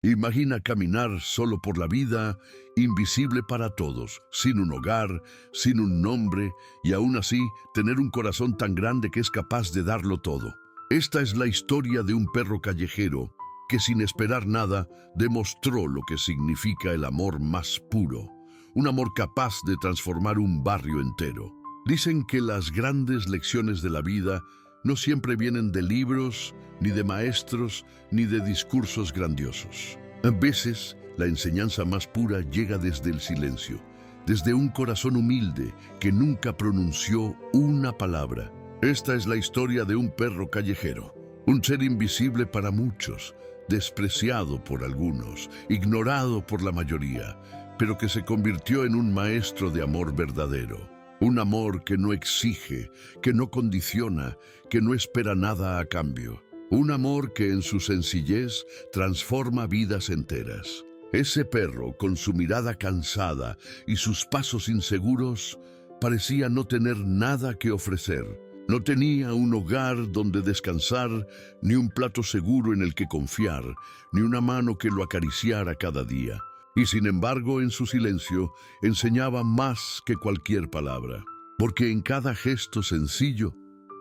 Imagina caminar solo por la vida, invisible para todos, sin un hogar, sin un nombre, y aún así tener un corazón tan grande que es capaz de darlo todo. Esta es la historia de un perro callejero que sin esperar nada demostró lo que significa el amor más puro, un amor capaz de transformar un barrio entero. Dicen que las grandes lecciones de la vida no siempre vienen de libros, ni de maestros, ni de discursos grandiosos. A veces, la enseñanza más pura llega desde el silencio, desde un corazón humilde que nunca pronunció una palabra. Esta es la historia de un perro callejero, un ser invisible para muchos, despreciado por algunos, ignorado por la mayoría, pero que se convirtió en un maestro de amor verdadero. Un amor que no exige, que no condiciona, que no espera nada a cambio. Un amor que en su sencillez transforma vidas enteras. Ese perro, con su mirada cansada y sus pasos inseguros, parecía no tener nada que ofrecer. No tenía un hogar donde descansar, ni un plato seguro en el que confiar, ni una mano que lo acariciara cada día. Y sin embargo, en su silencio, enseñaba más que cualquier palabra. Porque en cada gesto sencillo,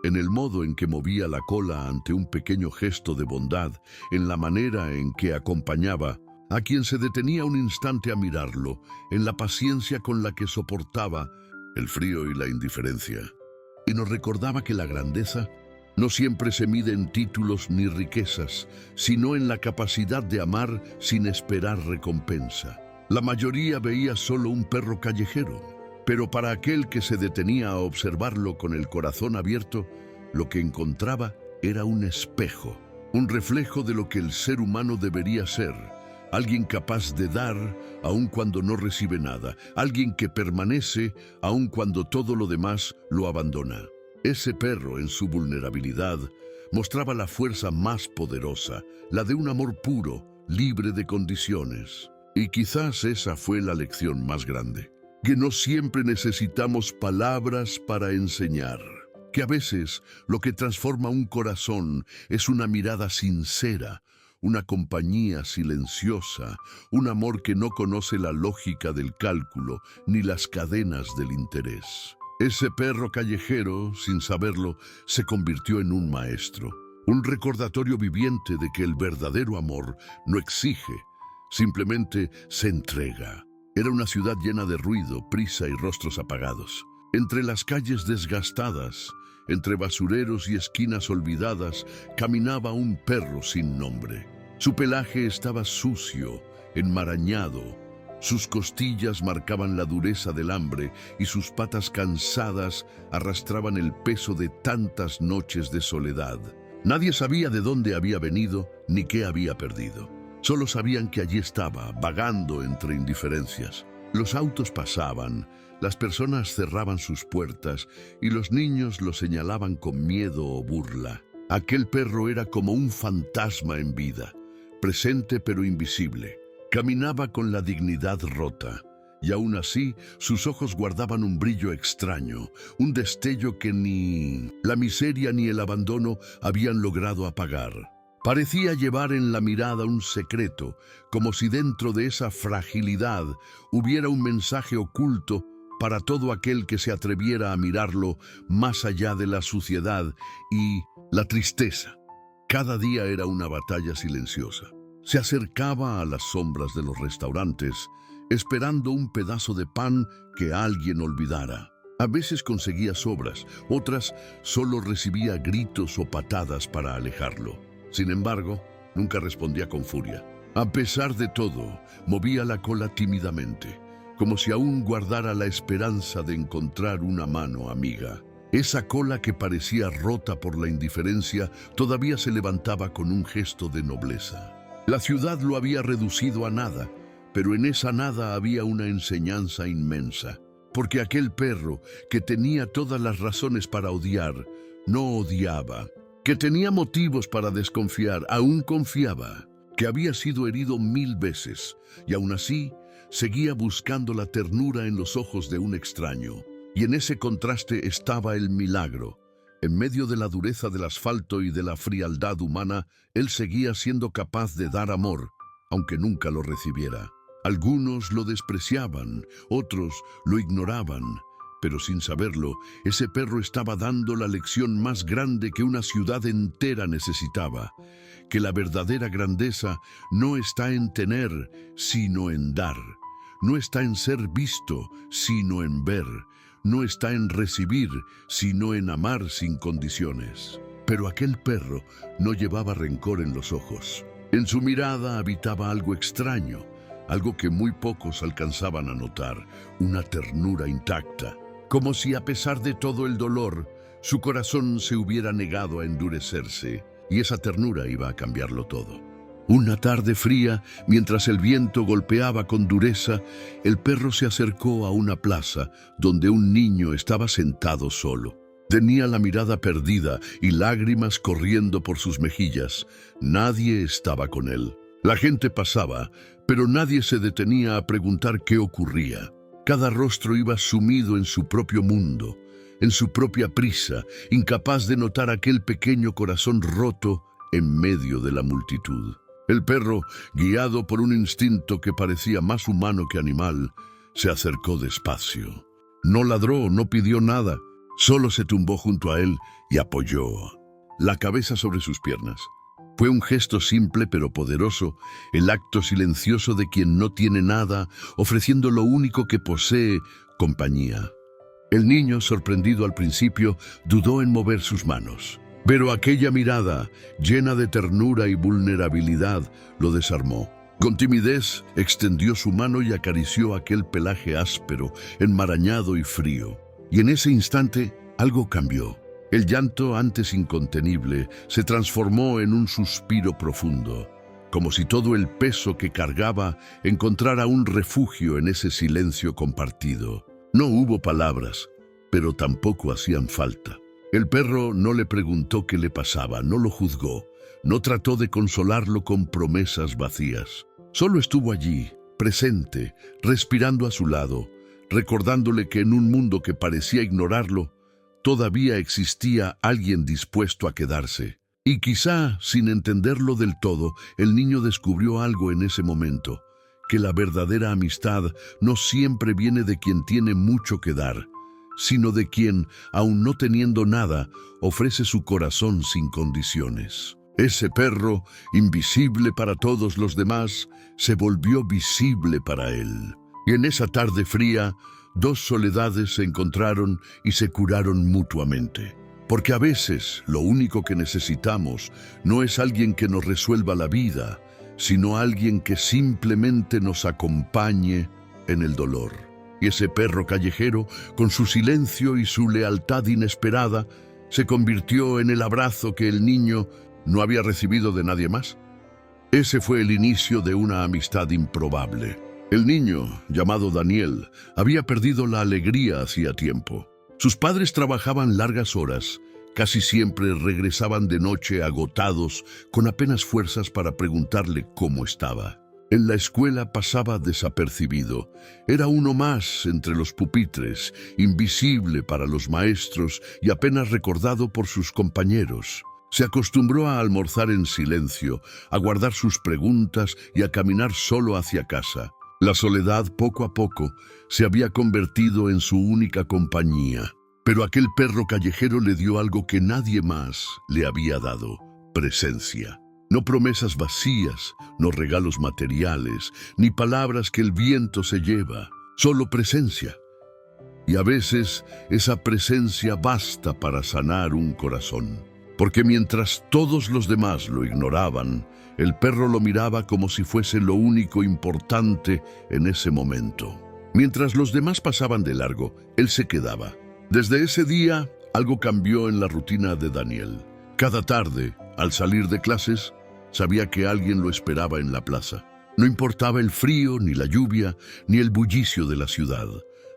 en el modo en que movía la cola ante un pequeño gesto de bondad, en la manera en que acompañaba a quien se detenía un instante a mirarlo, en la paciencia con la que soportaba el frío y la indiferencia. Y nos recordaba que la grandeza no siempre se mide en títulos ni riquezas, sino en la capacidad de amar sin esperar recompensa. La mayoría veía solo un perro callejero, pero para aquel que se detenía a observarlo con el corazón abierto, lo que encontraba era un espejo, un reflejo de lo que el ser humano debería ser. Alguien capaz de dar aun cuando no recibe nada, alguien que permanece aun cuando todo lo demás lo abandona. Ese perro, en su vulnerabilidad, mostraba la fuerza más poderosa, la de un amor puro, libre de condiciones. Y quizás esa fue la lección más grande, que no siempre necesitamos palabras para enseñar, que a veces lo que transforma un corazón es una mirada sincera, una compañía silenciosa, un amor que no conoce la lógica del cálculo ni las cadenas del interés. Ese perro callejero, sin saberlo, se convirtió en un maestro, un recordatorio viviente de que el verdadero amor no exige, simplemente se entrega. Era una ciudad llena de ruido, prisa y rostros apagados. Entre las calles desgastadas, entre basureros y esquinas olvidadas, caminaba un perro sin nombre. Su pelaje estaba sucio, enmarañado. Sus costillas marcaban la dureza del hambre y sus patas cansadas arrastraban el peso de tantas noches de soledad. Nadie sabía de dónde había venido ni qué había perdido. Solo sabían que allí estaba, vagando entre indiferencias. Los autos pasaban, las personas cerraban sus puertas y los niños lo señalaban con miedo o burla. Aquel perro era como un fantasma en vida, presente pero invisible. Caminaba con la dignidad rota, y aún así sus ojos guardaban un brillo extraño, un destello que ni la miseria ni el abandono habían logrado apagar. Parecía llevar en la mirada un secreto, como si dentro de esa fragilidad hubiera un mensaje oculto para todo aquel que se atreviera a mirarlo más allá de la suciedad y la tristeza. Cada día era una batalla silenciosa. Se acercaba a las sombras de los restaurantes, esperando un pedazo de pan que alguien olvidara. A veces conseguía sobras, otras solo recibía gritos o patadas para alejarlo. Sin embargo, nunca respondía con furia. A pesar de todo, movía la cola tímidamente, como si aún guardara la esperanza de encontrar una mano amiga. Esa cola que parecía rota por la indiferencia todavía se levantaba con un gesto de nobleza. La ciudad lo había reducido a nada, pero en esa nada había una enseñanza inmensa. Porque aquel perro, que tenía todas las razones para odiar, no odiaba. Que tenía motivos para desconfiar, aún confiaba. Que había sido herido 1000 veces, y aún así seguía buscando la ternura en los ojos de un extraño. Y en ese contraste estaba el milagro. En medio de la dureza del asfalto y de la frialdad humana, él seguía siendo capaz de dar amor, aunque nunca lo recibiera. Algunos lo despreciaban, otros lo ignoraban, pero sin saberlo, ese perro estaba dando la lección más grande que una ciudad entera necesitaba, que la verdadera grandeza no está en tener, sino en dar. No está en ser visto, sino en ver. No está en recibir, sino en amar sin condiciones. Pero aquel perro no llevaba rencor en los ojos. En su mirada habitaba algo extraño, algo que muy pocos alcanzaban a notar, una ternura intacta. Como si a pesar de todo el dolor, su corazón se hubiera negado a endurecerse, y esa ternura iba a cambiarlo todo. Una tarde fría, mientras el viento golpeaba con dureza, el perro se acercó a una plaza donde un niño estaba sentado solo. Tenía la mirada perdida y lágrimas corriendo por sus mejillas. Nadie estaba con él. La gente pasaba, pero nadie se detenía a preguntar qué ocurría. Cada rostro iba sumido en su propio mundo, en su propia prisa, incapaz de notar aquel pequeño corazón roto en medio de la multitud. El perro, guiado por un instinto que parecía más humano que animal, se acercó despacio. No ladró, no pidió nada, solo se tumbó junto a él y apoyó la cabeza sobre sus piernas. Fue un gesto simple pero poderoso, el acto silencioso de quien no tiene nada, ofreciendo lo único que posee, compañía. El niño, sorprendido al principio, dudó en mover sus manos. Pero aquella mirada, llena de ternura y vulnerabilidad, lo desarmó. Con timidez, extendió su mano y acarició aquel pelaje áspero, enmarañado y frío. Y en ese instante, algo cambió. El llanto, antes incontenible, se transformó en un suspiro profundo, como si todo el peso que cargaba encontrara un refugio en ese silencio compartido. No hubo palabras, pero tampoco hacían falta. El perro no le preguntó qué le pasaba, no lo juzgó, no trató de consolarlo con promesas vacías. Solo estuvo allí, presente, respirando a su lado, recordándole que en un mundo que parecía ignorarlo, todavía existía alguien dispuesto a quedarse. Y quizá, sin entenderlo del todo, el niño descubrió algo en ese momento, que la verdadera amistad no siempre viene de quien tiene mucho que dar, sino de quien, aun no teniendo nada, ofrece su corazón sin condiciones. Ese perro, invisible para todos los demás, se volvió visible para él. Y en esa tarde fría, dos soledades se encontraron y se curaron mutuamente. Porque a veces lo único que necesitamos no es alguien que nos resuelva la vida, sino alguien que simplemente nos acompañe en el dolor. Y ese perro callejero, con su silencio y su lealtad inesperada, se convirtió en el abrazo que el niño no había recibido de nadie más. Ese fue el inicio de una amistad improbable. El niño, llamado Daniel, había perdido la alegría hacía tiempo. Sus padres trabajaban largas horas, casi siempre regresaban de noche agotados, con apenas fuerzas para preguntarle cómo estaba. En la escuela pasaba desapercibido. Era uno más entre los pupitres, invisible para los maestros y apenas recordado por sus compañeros. Se acostumbró a almorzar en silencio, a guardar sus preguntas y a caminar solo hacia casa. La soledad, poco a poco, se había convertido en su única compañía. Pero aquel perro callejero le dio algo que nadie más le había dado: presencia. No promesas vacías, no regalos materiales, ni palabras que el viento se lleva, solo presencia. Y a veces esa presencia basta para sanar un corazón. Porque mientras todos los demás lo ignoraban, el perro lo miraba como si fuese lo único importante en ese momento. Mientras los demás pasaban de largo, él se quedaba. Desde ese día, algo cambió en la rutina de Daniel. Cada tarde, al salir de clases, sabía que alguien lo esperaba en la plaza. No importaba el frío, ni la lluvia, ni el bullicio de la ciudad.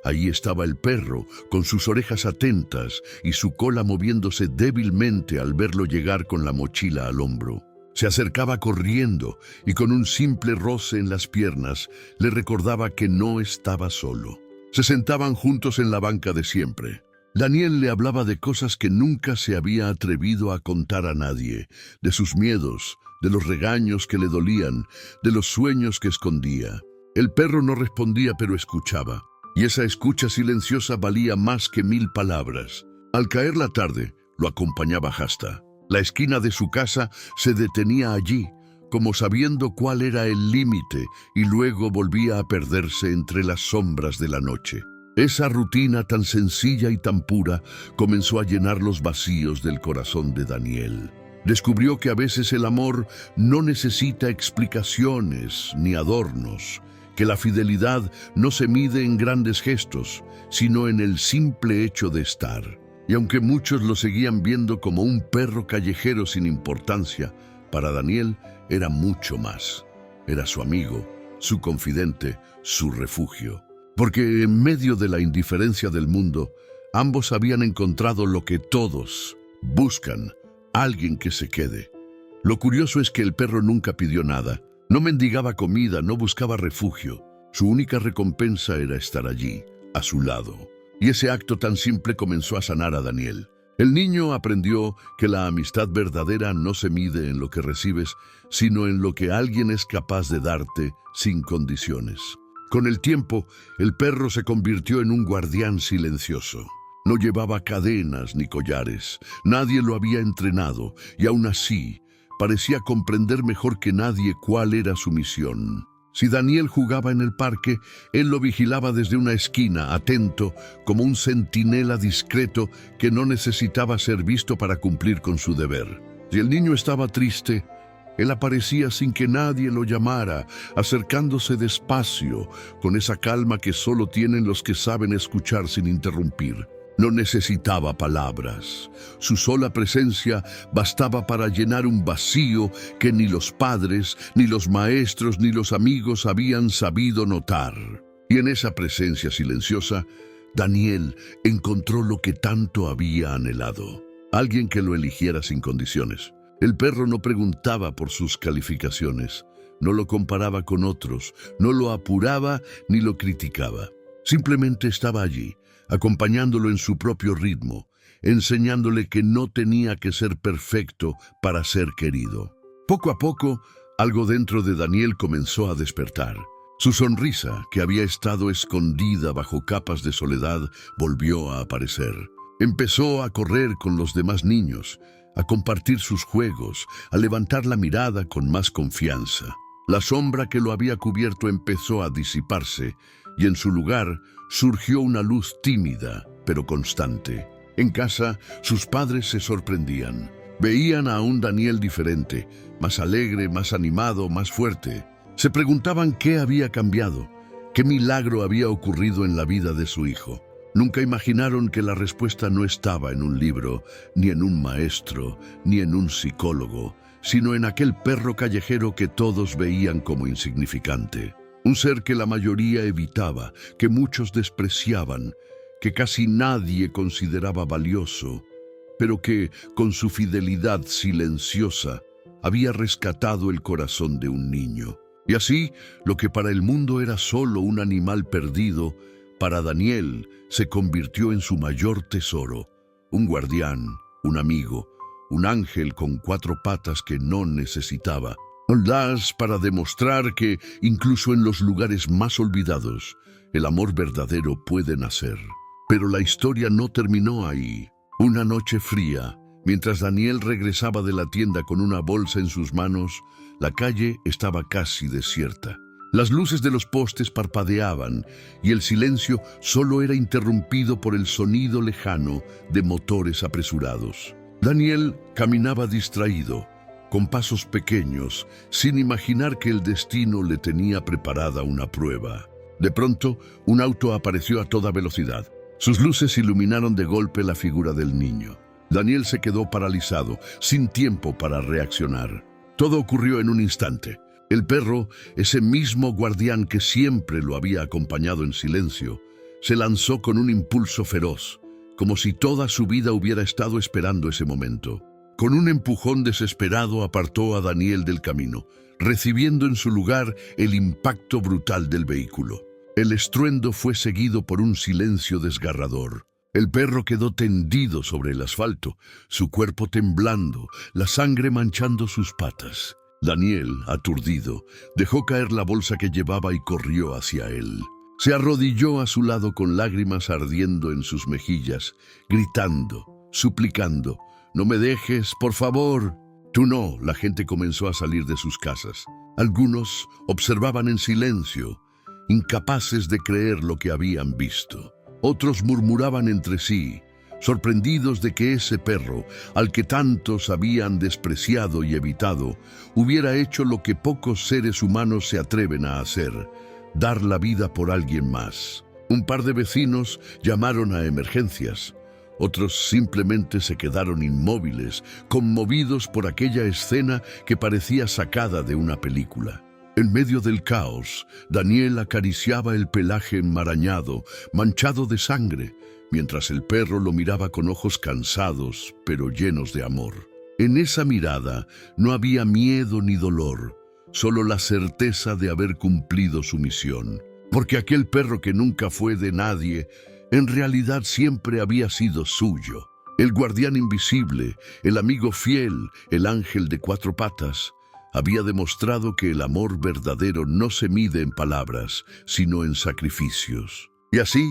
Allí estaba el perro, con sus orejas atentas y su cola moviéndose débilmente al verlo llegar con la mochila al hombro. Se acercaba corriendo y con un simple roce en las piernas le recordaba que no estaba solo. Se sentaban juntos en la banca de siempre. Daniel le hablaba de cosas que nunca se había atrevido a contar a nadie, de sus miedos, de los regaños que le dolían, de los sueños que escondía. El perro no respondía, pero escuchaba, y esa escucha silenciosa valía más que 1000 palabras. Al caer la tarde, lo acompañaba Hasta. La esquina de su casa se detenía allí, como sabiendo cuál era el límite, y luego volvía a perderse entre las sombras de la noche. Esa rutina tan sencilla y tan pura comenzó a llenar los vacíos del corazón de Daniel. Descubrió que a veces el amor no necesita explicaciones ni adornos, que la fidelidad no se mide en grandes gestos, sino en el simple hecho de estar. Y aunque muchos lo seguían viendo como un perro callejero sin importancia, para Daniel era mucho más. Era su amigo, su confidente, su refugio. Porque en medio de la indiferencia del mundo, ambos habían encontrado lo que todos buscan: alguien que se quede. Lo curioso es que el perro nunca pidió nada. No mendigaba comida, no buscaba refugio. Su única recompensa era estar allí, a su lado. Y ese acto tan simple comenzó a sanar a Daniel. El niño aprendió que la amistad verdadera no se mide en lo que recibes, sino en lo que alguien es capaz de darte sin condiciones. Con el tiempo, el perro se convirtió en un guardián silencioso. No llevaba cadenas ni collares, nadie lo había entrenado, y aún así parecía comprender mejor que nadie cuál era su misión. Si Daniel jugaba en el parque, él lo vigilaba desde una esquina, atento, como un centinela discreto que no necesitaba ser visto para cumplir con su deber. Si el niño estaba triste, él aparecía sin que nadie lo llamara, acercándose despacio, con esa calma que solo tienen los que saben escuchar sin interrumpir. No necesitaba palabras. Su sola presencia bastaba para llenar un vacío que ni los padres, ni los maestros, ni los amigos habían sabido notar. Y en esa presencia silenciosa, Daniel encontró lo que tanto había anhelado: alguien que lo eligiera sin condiciones. El perro no preguntaba por sus calificaciones, no lo comparaba con otros, no lo apuraba ni lo criticaba. Simplemente estaba allí, acompañándolo en su propio ritmo, enseñándole que no tenía que ser perfecto para ser querido. Poco a poco, algo dentro de Daniel comenzó a despertar. Su sonrisa, que había estado escondida bajo capas de soledad, volvió a aparecer. Empezó a correr con los demás niños, a compartir sus juegos, a levantar la mirada con más confianza. La sombra que lo había cubierto empezó a disiparse, y en su lugar surgió una luz tímida, pero constante. En casa, sus padres se sorprendían. Veían a un Daniel diferente, más alegre, más animado, más fuerte. Se preguntaban qué había cambiado, qué milagro había ocurrido en la vida de su hijo. Nunca imaginaron que la respuesta no estaba en un libro, ni en un maestro, ni en un psicólogo, sino en aquel perro callejero que todos veían como insignificante. Un ser que la mayoría evitaba, que muchos despreciaban, que casi nadie consideraba valioso, pero que, con su fidelidad silenciosa, había rescatado el corazón de un niño. Y así, lo que para el mundo era solo un animal perdido, para Daniel se convirtió en su mayor tesoro: un guardián, un amigo, un ángel con 4 patas que no necesitaba. Audaz para demostrar que, incluso en los lugares más olvidados, el amor verdadero puede nacer. Pero la historia no terminó ahí. Una noche fría, mientras Daniel regresaba de la tienda con una bolsa en sus manos, la calle estaba casi desierta. Las luces de los postes parpadeaban y el silencio solo era interrumpido por el sonido lejano de motores apresurados. Daniel caminaba distraído, con pasos pequeños, sin imaginar que el destino le tenía preparada una prueba. De pronto, un auto apareció a toda velocidad. Sus luces iluminaron de golpe la figura del niño. Daniel se quedó paralizado, sin tiempo para reaccionar. Todo ocurrió en un instante. El perro, ese mismo guardián que siempre lo había acompañado en silencio, se lanzó con un impulso feroz, como si toda su vida hubiera estado esperando ese momento. Con un empujón desesperado apartó a Daniel del camino, recibiendo en su lugar el impacto brutal del vehículo. El estruendo fue seguido por un silencio desgarrador. El perro quedó tendido sobre el asfalto, su cuerpo temblando, la sangre manchando sus patas. Daniel, aturdido, dejó caer la bolsa que llevaba y corrió hacia él. Se arrodilló a su lado con lágrimas ardiendo en sus mejillas, gritando, suplicando, «No me dejes, por favor». «Tú no», la gente comenzó a salir de sus casas. Algunos observaban en silencio, incapaces de creer lo que habían visto. Otros murmuraban entre sí, sorprendidos de que ese perro, al que tantos habían despreciado y evitado, hubiera hecho lo que pocos seres humanos se atreven a hacer, dar la vida por alguien más. Un par de vecinos llamaron a emergencias. Otros simplemente se quedaron inmóviles, conmovidos por aquella escena que parecía sacada de una película. En medio del caos, Daniel acariciaba el pelaje enmarañado, manchado de sangre, mientras el perro lo miraba con ojos cansados, pero llenos de amor. En esa mirada no había miedo ni dolor, solo la certeza de haber cumplido su misión. Porque aquel perro que nunca fue de nadie, en realidad siempre había sido suyo. El guardián invisible, el amigo fiel, el ángel de cuatro patas, había demostrado que el amor verdadero no se mide en palabras, sino en sacrificios. Y así,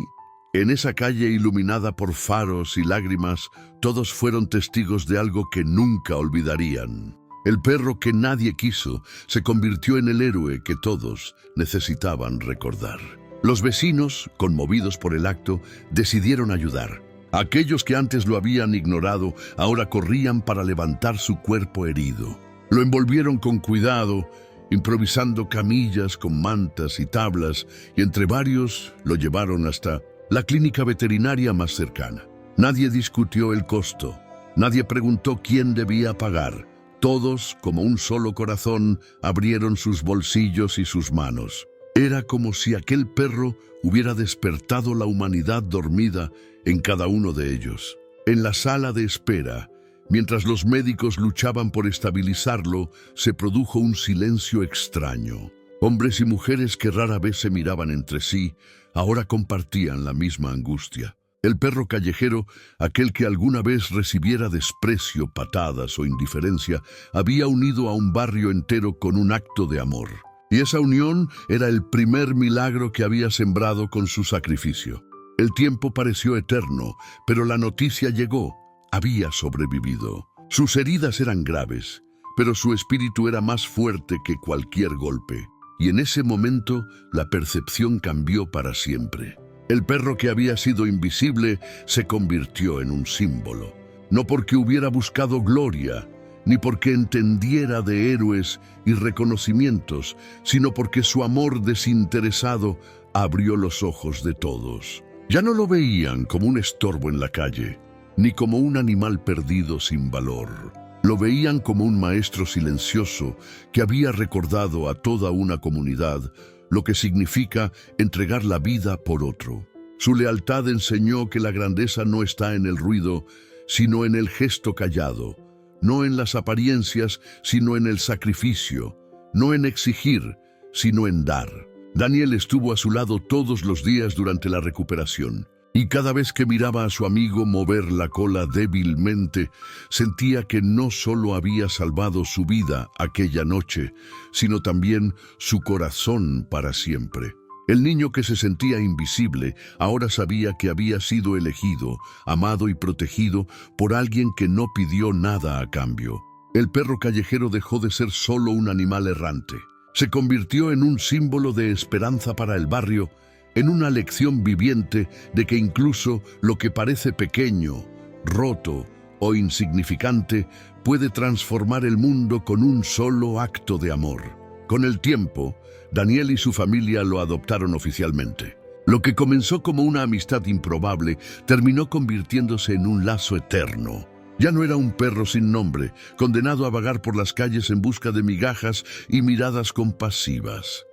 en esa calle iluminada por faros y lágrimas, todos fueron testigos de algo que nunca olvidarían. El perro que nadie quiso se convirtió en el héroe que todos necesitaban recordar. Los vecinos, conmovidos por el acto, decidieron ayudar. Aquellos que antes lo habían ignorado, ahora corrían para levantar su cuerpo herido. Lo envolvieron con cuidado, improvisando camillas con mantas y tablas, y entre varios lo llevaron hasta la clínica veterinaria más cercana. Nadie discutió el costo, nadie preguntó quién debía pagar. Todos, como un solo corazón, abrieron sus bolsillos y sus manos. Era como si aquel perro hubiera despertado la humanidad dormida en cada uno de ellos. En la sala de espera, mientras los médicos luchaban por estabilizarlo, se produjo un silencio extraño. Hombres y mujeres que rara vez se miraban entre sí, ahora compartían la misma angustia. El perro callejero, aquel que alguna vez recibiera desprecio, patadas o indiferencia, había unido a un barrio entero con un acto de amor. Y esa unión era el primer milagro que había sembrado con su sacrificio. El tiempo pareció eterno, pero la noticia llegó. Había sobrevivido. Sus heridas eran graves, pero su espíritu era más fuerte que cualquier golpe. Y en ese momento, la percepción cambió para siempre. El perro que había sido invisible se convirtió en un símbolo. No porque hubiera buscado gloria, ni porque entendiera de héroes y reconocimientos, sino porque su amor desinteresado abrió los ojos de todos. Ya no lo veían como un estorbo en la calle, ni como un animal perdido sin valor. Lo veían como un maestro silencioso que había recordado a toda una comunidad lo que significa entregar la vida por otro. Su lealtad enseñó que la grandeza no está en el ruido, sino en el gesto callado, no en las apariencias, sino en el sacrificio, no en exigir, sino en dar. Daniel estuvo a su lado todos los días durante la recuperación, y cada vez que miraba a su amigo mover la cola débilmente, sentía que no solo había salvado su vida aquella noche, sino también su corazón para siempre. El niño que se sentía invisible ahora sabía que había sido elegido, amado y protegido por alguien que no pidió nada a cambio. El perro callejero dejó de ser solo un animal errante. Se convirtió en un símbolo de esperanza para el barrio, en una lección viviente de que incluso lo que parece pequeño, roto o insignificante puede transformar el mundo con un solo acto de amor. Con el tiempo, Daniel y su familia lo adoptaron oficialmente. Lo que comenzó como una amistad improbable terminó convirtiéndose en un lazo eterno. Ya no era un perro sin nombre, condenado a vagar por las calles en busca de migajas y miradas compasivas.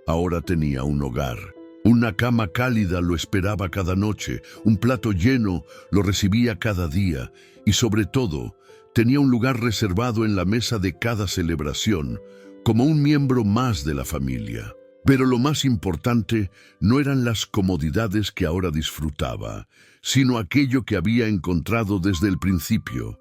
Ahora tenía un hogar. Una cama cálida lo esperaba cada noche, un plato lleno lo recibía cada día y sobre todo tenía un lugar reservado en la mesa de cada celebración, como un miembro más de la familia. Pero lo más importante no eran las comodidades que ahora disfrutaba, sino aquello que había encontrado desde el principio: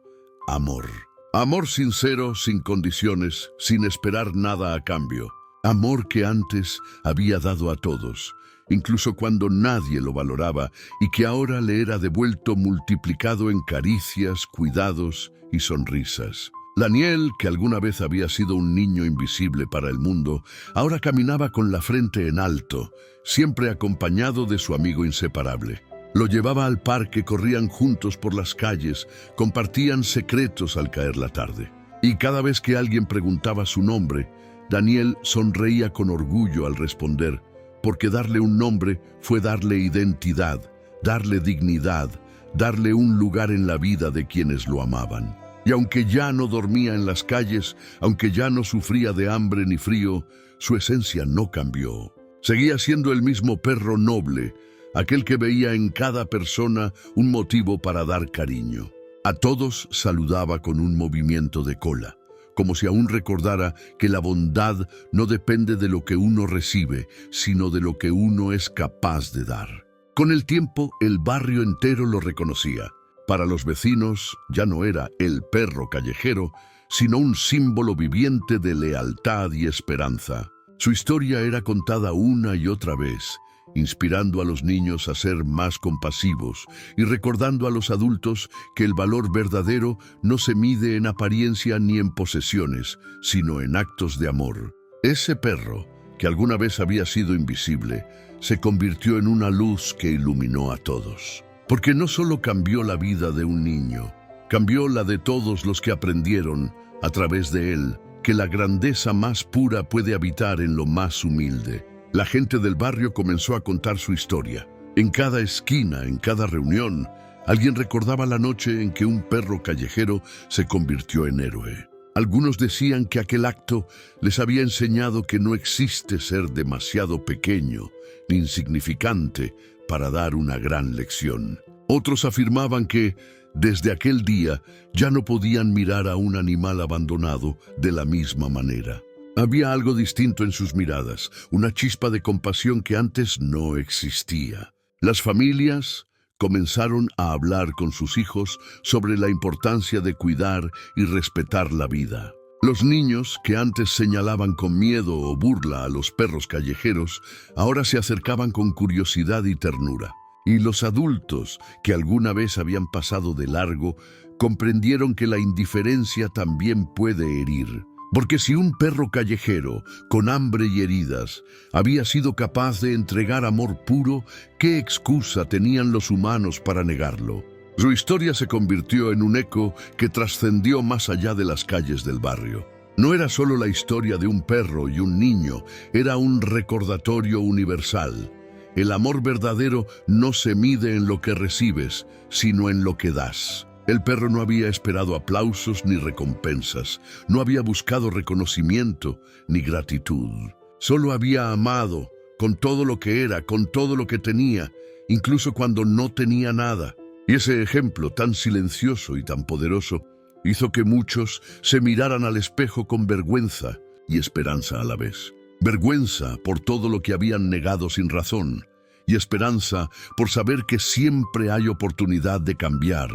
amor. Amor sincero, sin condiciones, sin esperar nada a cambio. Amor que antes había dado a todos, incluso cuando nadie lo valoraba, y que ahora le era devuelto multiplicado en caricias, cuidados y sonrisas. Daniel, que alguna vez había sido un niño invisible para el mundo, ahora caminaba con la frente en alto, siempre acompañado de su amigo inseparable. Lo llevaba al parque, corrían juntos por las calles, compartían secretos al caer la tarde. Y cada vez que alguien preguntaba su nombre, Daniel sonreía con orgullo al responder, porque darle un nombre fue darle identidad, darle dignidad, darle un lugar en la vida de quienes lo amaban. Y aunque ya no dormía en las calles, aunque ya no sufría de hambre ni frío, su esencia no cambió. Seguía siendo el mismo perro noble, aquel que veía en cada persona un motivo para dar cariño. A todos saludaba con un movimiento de cola, como si aún recordara que la bondad no depende de lo que uno recibe, sino de lo que uno es capaz de dar. Con el tiempo, el barrio entero lo reconocía. Para los vecinos ya no era el perro callejero, sino un símbolo viviente de lealtad y esperanza. Su historia era contada una y otra vez, inspirando a los niños a ser más compasivos y recordando a los adultos que el valor verdadero no se mide en apariencia ni en posesiones, sino en actos de amor. Ese perro, que alguna vez había sido invisible, se convirtió en una luz que iluminó a todos. Porque no solo cambió la vida de un niño, cambió la de todos los que aprendieron, a través de él, que la grandeza más pura puede habitar en lo más humilde. La gente del barrio comenzó a contar su historia. En cada esquina, en cada reunión, alguien recordaba la noche en que un perro callejero se convirtió en héroe. Algunos decían que aquel acto les había enseñado que no existe ser demasiado pequeño ni insignificante para dar una gran lección. Otros afirmaban que, desde aquel día, ya no podían mirar a un animal abandonado de la misma manera. Había algo distinto en sus miradas, una chispa de compasión que antes no existía. Las familias comenzaron a hablar con sus hijos sobre la importancia de cuidar y respetar la vida. Los niños, que antes señalaban con miedo o burla a los perros callejeros, ahora se acercaban con curiosidad y ternura. Y los adultos, que alguna vez habían pasado de largo, comprendieron que la indiferencia también puede herir. Porque si un perro callejero, con hambre y heridas, había sido capaz de entregar amor puro, ¿qué excusa tenían los humanos para negarlo? Su historia se convirtió en un eco que trascendió más allá de las calles del barrio. No era solo la historia de un perro y un niño, era un recordatorio universal. El amor verdadero no se mide en lo que recibes, sino en lo que das. El perro no había esperado aplausos ni recompensas, no había buscado reconocimiento ni gratitud. Solo había amado con todo lo que era, con todo lo que tenía, incluso cuando no tenía nada. Y ese ejemplo tan silencioso y tan poderoso hizo que muchos se miraran al espejo con vergüenza y esperanza a la vez. Vergüenza por todo lo que habían negado sin razón, y esperanza por saber que siempre hay oportunidad de cambiar,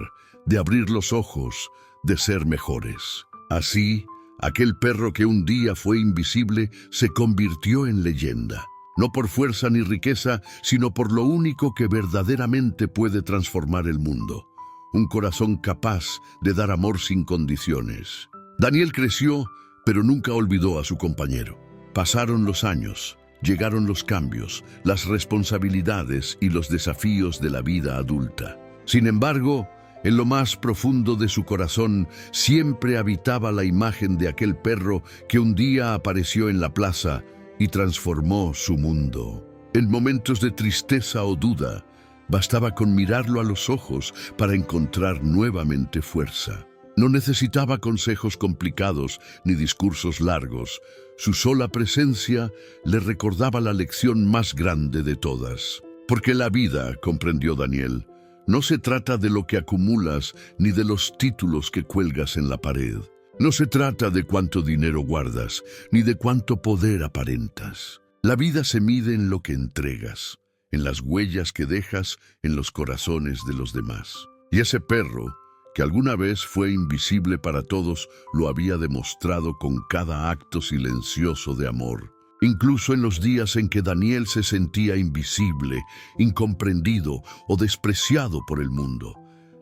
de abrir los ojos, de ser mejores. Así, aquel perro que un día fue invisible se convirtió en leyenda, no por fuerza ni riqueza, sino por lo único que verdaderamente puede transformar el mundo: un corazón capaz de dar amor sin condiciones. Daniel creció, pero nunca olvidó a su compañero. Pasaron los años, llegaron los cambios, las responsabilidades y los desafíos de la vida adulta. Sin embargo, en lo más profundo de su corazón siempre habitaba la imagen de aquel perro que un día apareció en la plaza y transformó su mundo. En momentos de tristeza o duda, bastaba con mirarlo a los ojos para encontrar nuevamente fuerza. No necesitaba consejos complicados ni discursos largos. Su sola presencia le recordaba la lección más grande de todas. Porque la vida, comprendió Daniel, no se trata de lo que acumulas ni de los títulos que cuelgas en la pared. No se trata de cuánto dinero guardas, ni de cuánto poder aparentas. La vida se mide en lo que entregas, en las huellas que dejas en los corazones de los demás. Y ese perro, que alguna vez fue invisible para todos, lo había demostrado con cada acto silencioso de amor. Incluso en los días en que Daniel se sentía invisible, incomprendido o despreciado por el mundo,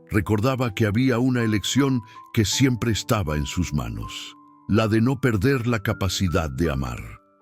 recordaba que había una elección que siempre estaba en sus manos, la de no perder la capacidad de amar.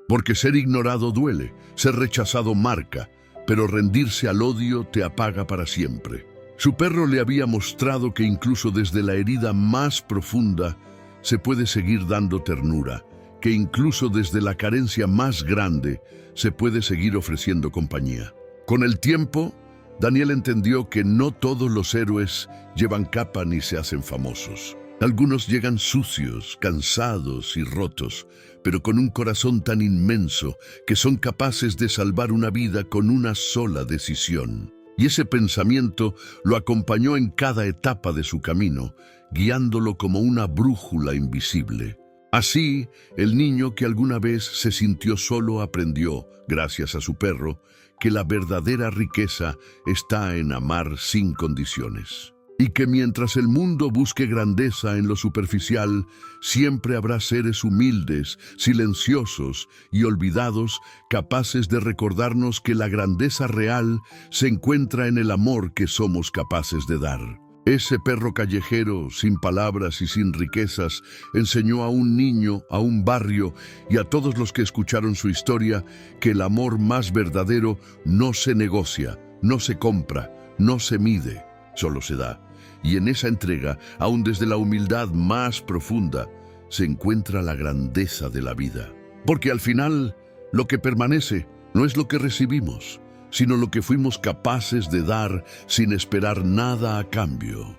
Porque ser ignorado duele, ser rechazado marca, pero rendirse al odio te apaga para siempre. Su perro le había mostrado que incluso desde la herida más profunda se puede seguir dando ternura, que incluso desde la carencia más grande se puede seguir ofreciendo compañía. Con el tiempo, Daniel entendió que no todos los héroes llevan capa ni se hacen famosos. Algunos llegan sucios, cansados y rotos, pero con un corazón tan inmenso que son capaces de salvar una vida con una sola decisión. Y ese pensamiento lo acompañó en cada etapa de su camino, guiándolo como una brújula invisible. Así, el niño que alguna vez se sintió solo aprendió, gracias a su perro, que la verdadera riqueza está en amar sin condiciones. Y que mientras el mundo busque grandeza en lo superficial, siempre habrá seres humildes, silenciosos y olvidados, capaces de recordarnos que la grandeza real se encuentra en el amor que somos capaces de dar. Ese perro callejero, sin palabras y sin riquezas, enseñó a un niño, a un barrio y a todos los que escucharon su historia que el amor más verdadero no se negocia, no se compra, no se mide, solo se da. Y en esa entrega, aún desde la humildad más profunda, se encuentra la grandeza de la vida. Porque al final, lo que permanece no es lo que recibimos, sino lo que fuimos capaces de dar sin esperar nada a cambio.